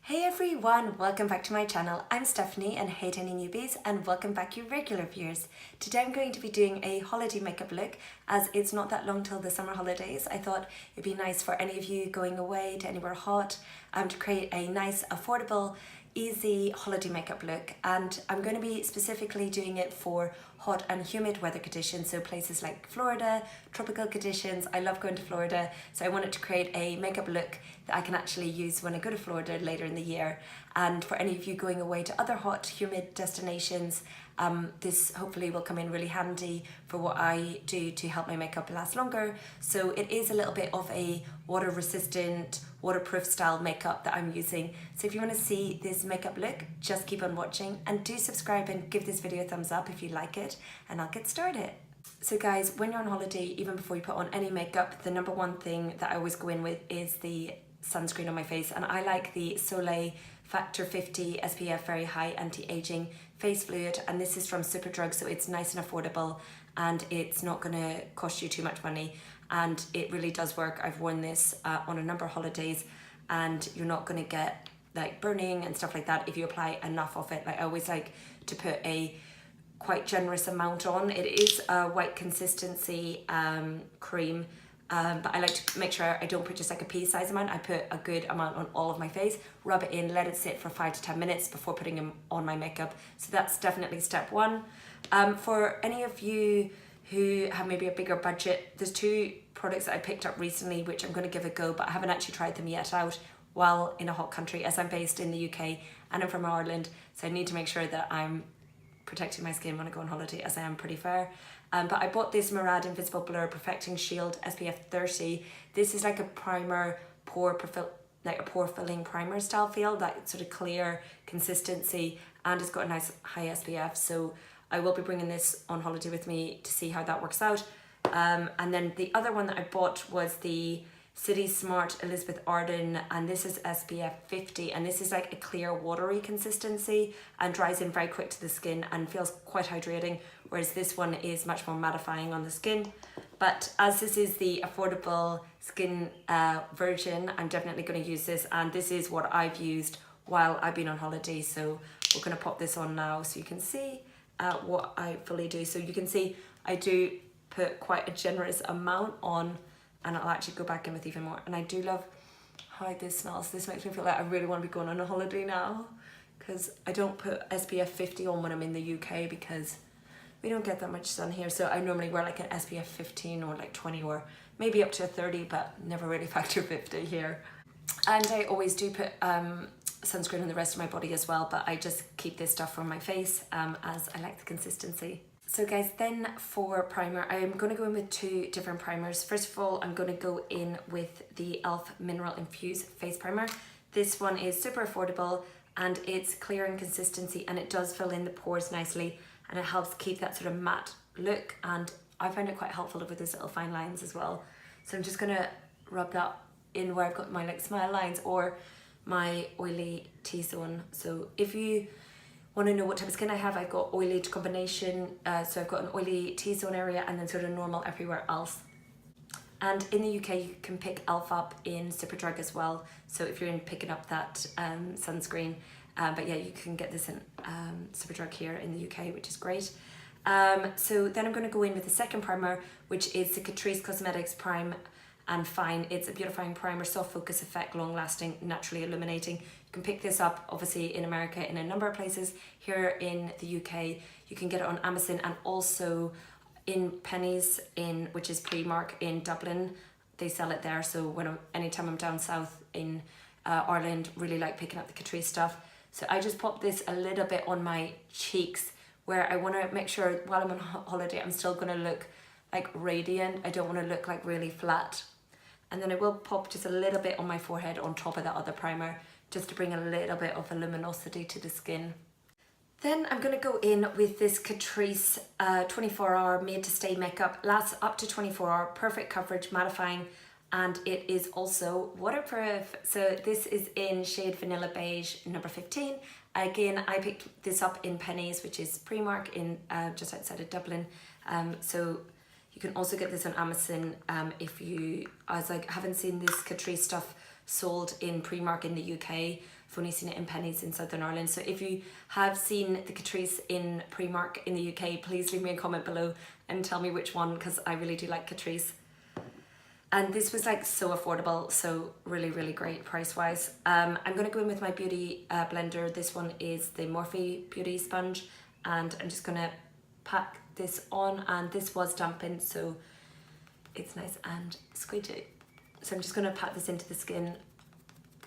Hey everyone, welcome back to my channel. I'm Stephanie and hey tiny newbies, and welcome back you regular viewers. Today I'm going to be doing a holiday makeup look as it's not that long till the summer holidays. I thought it'd be nice for any of you going away to anywhere hot to create a nice, affordable, easy holiday makeup look, and I'm going to be specifically doing it for hot and humid weather conditions, so places like Florida, tropical conditions. I love going to Florida, so I wanted to create a makeup look that I can actually use when I go to Florida later in the year. And for any of you going away to other hot, humid destinations, this hopefully will come in really handy for what I do to help my makeup last longer. So it is a little bit of a water resistant, waterproof style makeup that I'm using. So if you want to see this makeup look, just keep on watching and do subscribe and give this video a thumbs up if you like it, and I'll get started. So guys, when you're on holiday, even before you put on any makeup, the number one thing that I always go in with is the sunscreen on my face, and I like the Soleil Factor 50 SPF Very High Anti-Aging Face Fluid, and this is from Superdrug, so it's nice and affordable and it's not going to cost you too much money, and it really does work. I've worn this on a number of holidays, and you're not going to get like burning and stuff like that if you apply enough of it. Like, I always like to put a quite generous amount on. It is a white consistency cream, but I like to make sure I don't put just like a pea size amount. I put a good amount on all of my face, rub it in, let it sit for 5 to 10 minutes before putting on my makeup. So that's definitely step one. For any of you who have maybe a bigger budget, there's two products that I picked up recently which I'm going to give a go, but I haven't actually tried them yet out while in a hot country, as I'm based in the UK and I'm from Ireland, so I need to make sure that I'm protecting my skin when I go on holiday, as I am pretty fair. But I bought this Murad Invisible Blur Perfecting Shield SPF 30. This is like a primer, like a pore filling primer style feel, that sort of clear consistency, and it's got a nice high SPF. So I will be bringing this on holiday with me to see how that works out. And then the other one that I bought was the City Smart Elizabeth Arden, and this is SPF 50, and this is like a clear watery consistency and dries in very quick to the skin and feels quite hydrating, whereas this one is much more mattifying on the skin. But as this is the affordable skin version, I'm definitely going to use this, and this is what I've used while I've been on holiday. So we're going to pop this on now so you can see what I fully do. So you can see I do put quite a generous amount on, and I'll actually go back in with even more. And I do love how this smells. This makes me feel like I really want to be going on a holiday now, because I don't put SPF 50 on when I'm in the UK because we don't get that much sun here. So I normally wear like an SPF 15 or like 20 or maybe up to a 30, but never really factor 50 here. And I always do put sunscreen on the rest of my body as well, but I just keep this stuff on my face as I like the consistency. So guys, then for primer, I'm going to go in with two different primers. First of all, I'm going to go in with the e.l.f. Mineral Infused Face Primer. This one is super affordable and it's clear in consistency, and it does fill in the pores nicely, and it helps keep that sort of matte look, and I find it quite helpful with those little fine lines as well. So I'm just going to rub that in where I've got my like smile lines or my oily T-zone. So if you want to know what type of skin I have, I've got oily to combination, so I've got an oily T-zone area and then sort of normal everywhere else. And in the UK you can pick e.l.f. up in Superdrug as well, so if you're in picking up that sunscreen, but yeah, you can get this in Superdrug here in the UK, which is great. So then I'm going to go in with the second primer, which is the Catrice Cosmetics Prime and Fine. It's a beautifying primer, soft focus effect, long lasting, naturally illuminating. You can pick this up obviously in America in a number of places. Here in the UK you can get it on Amazon and also in Pennies, which is Primark in Dublin. They sell it there, so anytime I'm down south in Ireland, really like picking up the Catrice stuff. So I just pop this a little bit on my cheeks, where I want to make sure while I'm on holiday I'm still going to look like radiant. I don't want to look like really flat. And then I will pop just a little bit on my forehead on top of that other primer, just to bring a little bit of a luminosity to the skin. Then I'm going to go in with this Catrice 24-hour made to stay makeup. Lasts up to 24 hours, perfect coverage, mattifying, and it is also waterproof. So this is in shade Vanilla Beige number 15. Again, I picked this up in Pennies, which is Primark in just outside of Dublin. So you can also get this on Amazon if you, as I haven't seen this Catrice stuff sold in Primark in the UK. I've only seen it in Pennies in Southern Ireland. So if you have seen the Catrice in Primark in the UK, please leave me a comment below and tell me which one, because I really do like Catrice. And this was like so affordable, so really, really great price wise. I'm gonna go in with my beauty blender. This one is the Morphe Beauty Sponge, and I'm just gonna pack this on, and this was dampened, so it's nice and squidgy. So I'm just gonna pat this into the skin.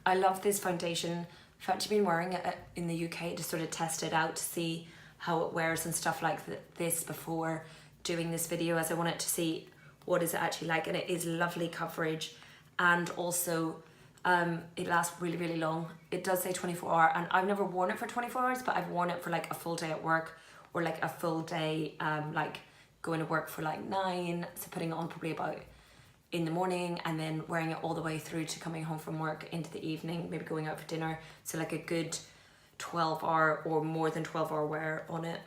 I love this foundation. I've actually been wearing it in the UK to sort of test it out to see how it wears and stuff like this before doing this video, as I wanted to see what is it actually like. And it is lovely coverage, and also it lasts really, really long. It does say 24 hour, and I've never worn it for 24 hours, but I've worn it for like a full day at work, or like a full day like going to work for like 9, so putting it on probably about in the morning, and then wearing it all the way through to coming home from work into the evening, maybe going out for dinner. So like a good 12 hour or more than 12 hour wear on it.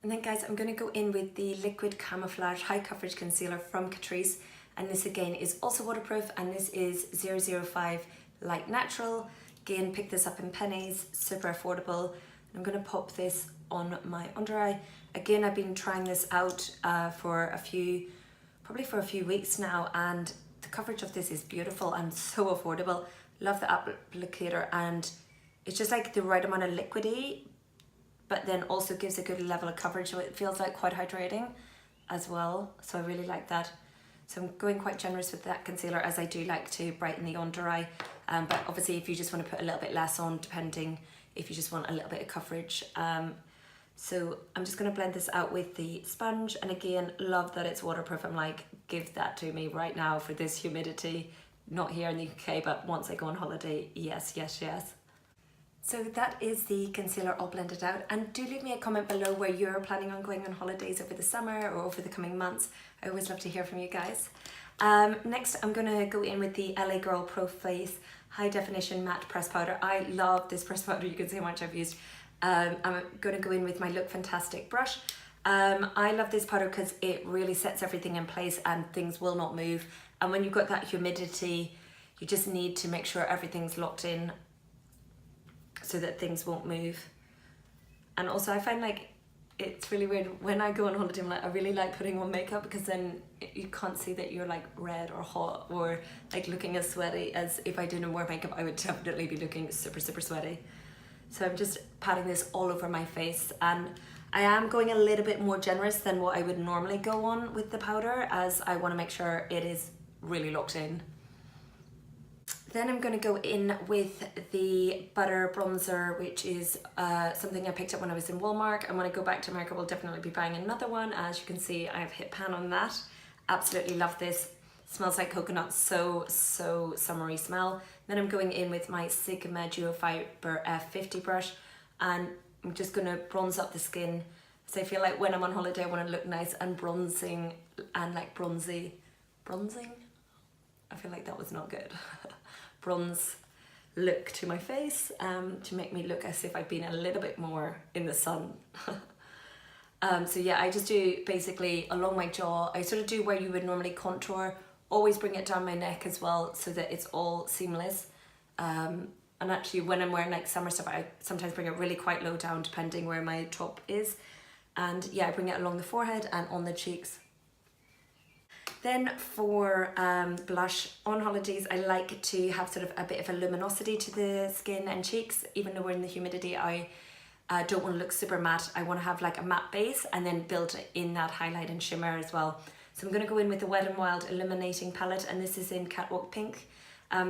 And then guys, I'm going to go in with the Liquid Camouflage High Coverage Concealer from Catrice, and this again is also waterproof, and this is 005 Light Natural. Again, pick this up in Pennies, super affordable. I'm going to pop this on my under eye. Again, I've been trying this out probably for a few weeks now, and the coverage of this is beautiful and so affordable. Love the applicator, and it's just like the right amount of liquidy, but then also gives a good level of coverage, so it feels like quite hydrating as well. So I really like that. So I'm going quite generous with that concealer, as I do like to brighten the under eye. But obviously if you just want to put a little bit less on, depending if you just want a little bit of coverage. So I'm just going to blend this out with the sponge, and again, love that it's waterproof. I'm like, give that to me right now for this humidity. Not here in the UK, but once I go on holiday, yes, yes, yes. So that is the concealer all blended out, and do leave me a comment below where you're planning on going on holidays over the summer or over the coming months. I always love to hear from you guys. Next, I'm going to go in with the LA Girl Pro Face High Definition Matte Press Powder. I love this press powder, you can see how much I've used. I'm going to go in with my Look Fantastic brush. I love this powder because it really sets everything in place and things will not move. And when you've got that humidity, you just need to make sure everything's locked in so that things won't move. And also I find like it's really weird when I go on holiday, I'm like, I really like putting on makeup, because then you can't see that you're like red or hot or like looking as sweaty as if I didn't wear makeup. I would definitely be looking super, super sweaty. So I'm just patting this all over my face, and I am going a little bit more generous than what I would normally go on with the powder, as I want to make sure it is really locked in. Then I'm going to go in with the Butter Bronzer, which is something I picked up when I was in Walmart, and when I go back to America we'll definitely be buying another one. As you can see, I have hit pan on that. Absolutely love this. Smells like coconut, so summery smell. Then I'm going in with my Sigma Duo Fiber F50 brush, and I'm just gonna bronze up the skin. So I feel like when I'm on holiday, I want to look nice and bronzing and like bronzy. Bronzing? I feel like that was not good. Bronze look to my face to make me look as if I've been a little bit more in the sun. So yeah, I just do basically along my jaw. I sort of do where you would normally contour. Always bring it down my neck as well, so that it's all seamless. And actually when I'm wearing like summer stuff, I sometimes bring it really quite low down depending where my top is. And yeah, I bring it along the forehead and on the cheeks. Then for blush, on holidays I like to have sort of a bit of a luminosity to the skin and cheeks. Even though we're in the humidity, I don't want to look super matte. I want to have like a matte base and then build in that highlight and shimmer as well. So I'm going to go in with the Wet n Wild Illuminating Palette, and this is in Catwalk Pink.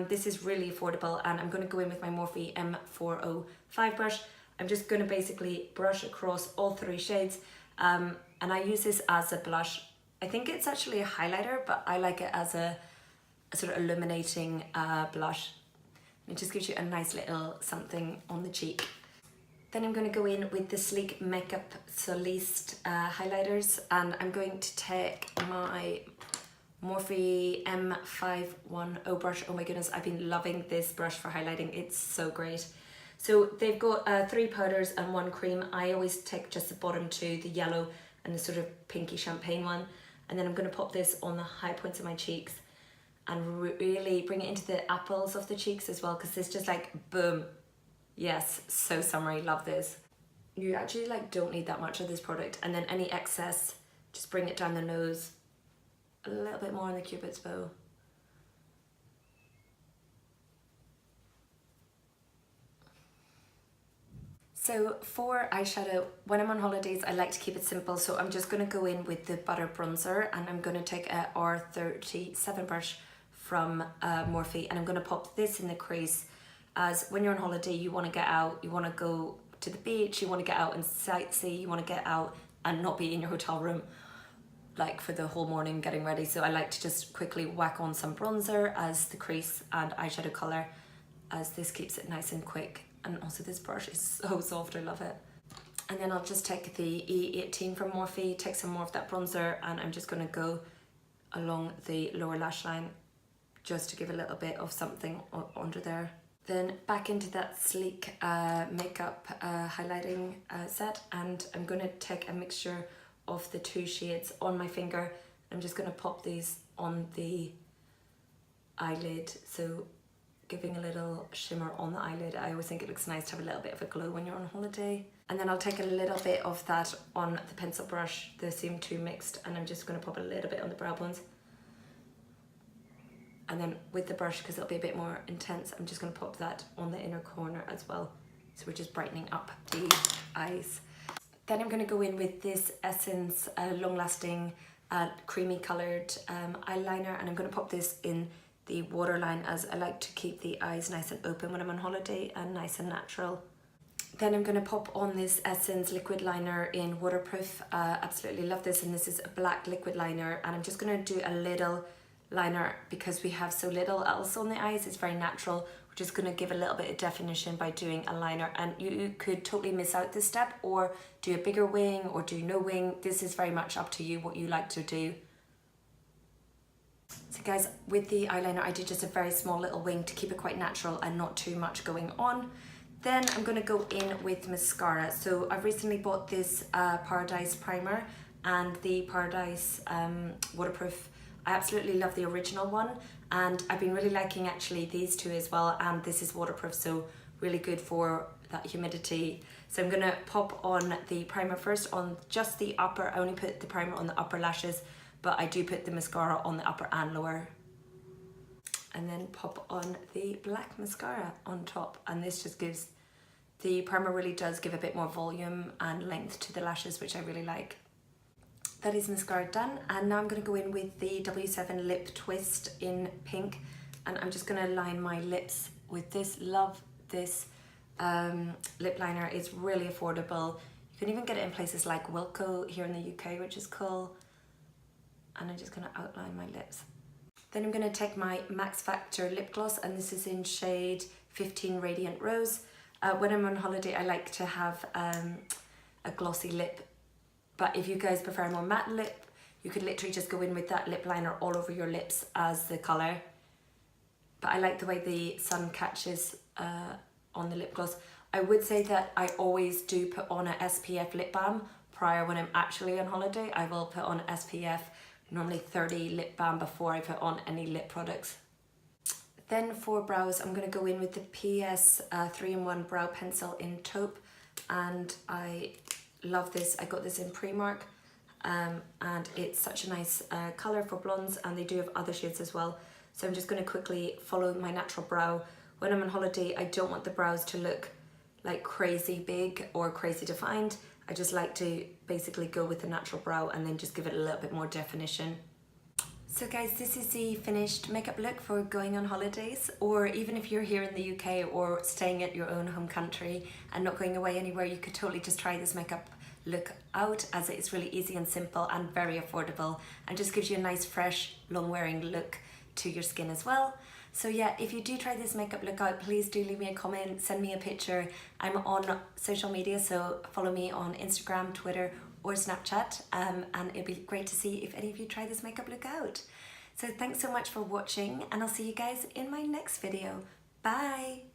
This is really affordable, and I'm going to go in with my Morphe M405 brush. I'm just going to basically brush across all 3 shades, and I use this as a blush. I think it's actually a highlighter, but I like it as a sort of illuminating blush. It just gives you a nice little something on the cheek. Then I'm going to go in with the Sleek Makeup Soliste highlighters, and I'm going to take my Morphe M510 brush. Oh my goodness, I've been loving this brush for highlighting. It's so great. So they've got 3 powders and 1 cream. I always take just the bottom 2, the yellow and the sort of pinky champagne one. And then I'm going to pop this on the high points of my cheeks. and really bring it into the apples of the cheeks as well, because this just like boom. Yes, so summery, love this. You actually like don't need that much of this product, and then any excess, just bring it down the nose, a little bit more on the cupid's bow. So for eyeshadow, when I'm on holidays, I like to keep it simple. So I'm just going to go in with the Butter Bronzer, and I'm going to take a R37 brush from Morphe, and I'm going to pop this in the crease, as when you're on holiday, you want to get out, you want to go to the beach, you want to get out and sightsee, you want to get out and not be in your hotel room like for the whole morning getting ready. So I like to just quickly whack on some bronzer as the crease and eyeshadow colour, as this keeps it nice and quick. And also this brush is so soft, I love it. And then I'll just take the E18 from Morphe, take some more of that bronzer, and I'm just going to go along the lower lash line just to give a little bit of something under there. Then back into that sleek makeup highlighting set, and I'm going to take a mixture of the two shades on my finger. I'm just going to pop these on the eyelid, so giving a little shimmer on the eyelid. I always think it looks nice to have a little bit of a glow when you're on holiday. And then I'll take a little bit of that on the pencil brush, the same two mixed, and I'm just going to pop a little bit on the brow bones. And then with the brush, because it'll be a bit more intense, I'm just going to pop that on the inner corner as well. So we're just brightening up the eyes. Then I'm going to go in with this Essence long-lasting creamy coloured eyeliner, and I'm going to pop this in the waterline, as I like to keep the eyes nice and open when I'm on holiday and nice and natural. Then I'm going to pop on this Essence liquid liner in waterproof. Absolutely love this, and this is a black liquid liner, and I'm just going to do a little liner because we have so little else on the eyes. It's very natural. We're just going to give a little bit of definition by doing a liner, and you could totally miss out this step or do a bigger wing or do no wing. This is very much up to you what you like to do. So guys, with the eyeliner I did just a very small little wing to keep it quite natural and not too much going on. Then I'm going to go in with mascara. So I've recently bought this Paradise Primer and the Paradise waterproof. I absolutely love the original one, and I've been really liking actually these two as well, and this is waterproof, so really good for that humidity. So I'm going to pop on the primer first on just the upper. I only put the primer on the upper lashes, but I do put the mascara on the upper and lower. And then pop on the black mascara on top, and this just gives, the primer really does give a bit more volume and length to the lashes, which I really like. That is mascara done, and now I'm going to go in with the W7 Lip Twist in pink, and I'm just going to line my lips with this. Love this lip liner. It's really affordable. You can even get it in places like Wilko here in the UK, which is cool. And I'm just going to outline my lips. Then I'm going to take my Max Factor lip gloss, and this is in shade 15 Radiant Rose. When I'm on holiday, I like to have a glossy lip, but if you guys prefer a more matte lip, you could literally just go in with that lip liner all over your lips as the colour. But I like the way the sun catches on the lip gloss. I would say that I always do put on a SPF lip balm prior. When I'm actually on holiday, I will put on SPF, normally 30 lip balm, before I put on any lip products. Then for brows, I'm going to go in with the PS 3-in-1 brow pencil in taupe, and I love this. I got this in Primark, and it's such a nice colour for blondes, and they do have other shades as well. So I'm just going to quickly follow my natural brow. When I'm on holiday, I don't want the brows to look like crazy big or crazy defined. I just like to basically go with the natural brow and then just give it a little bit more definition. So guys, this is the finished makeup look for going on holidays, or even if you're here in the UK or staying at your own home country and not going away anywhere, you could totally just try this makeup look out, as it's really easy and simple and very affordable, and just gives you a nice fresh long wearing look to your skin as well. So yeah, if you do try this makeup look out, please do leave me a comment, send me a picture. I'm on social media, so follow me on Instagram, Twitter or Snapchat, and it'd be great to see if any of you try this makeup look out. So thanks so much for watching, and I'll see you guys in my next video. Bye!